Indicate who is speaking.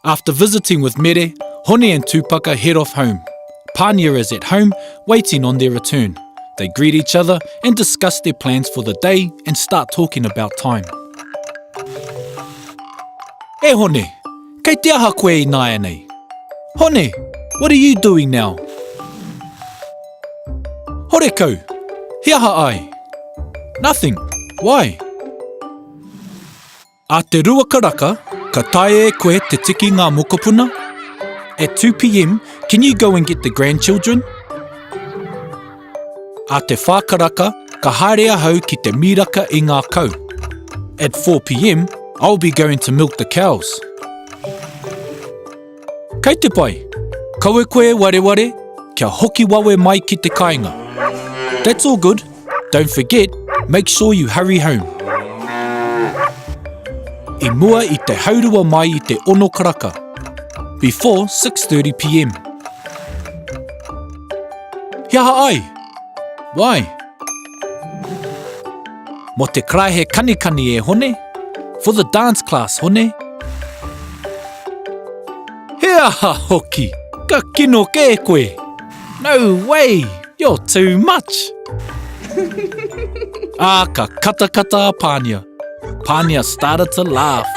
Speaker 1: After visiting with Mere, Hone and Tupaka head off home. Pānia is at home, waiting on their return. They greet each other and discuss their plans for the day and start talking about time. E Hone, kei te aha koe I nāia nei? Hone, what are you doing now? Horekau, he aha ai? Nothing. Why? A te rua karaka, ka tae e koe te tiki ngā mokopuna? At 2 p.m, can you go and get the grandchildren? A te whākaraka, ka haere hau ki te miraka I ngā kau. At 4 p.m, I'll be going to milk the cows. Kei te pai, kaue koe wareware, kia hoki wawe mai ki te kāinga. That's all good. Don't forget, make sure you hurry home. I mua I te haurua mai I te ono karaka. Before 6:30 p.m. He aha ai? Why? Mo te kraihe kanikani e Hone? For the dance class, Hone? He aha hoki! Ka kino ke koe! No way! You're too much! Ka katakata a Pānia. Pānia started to laugh.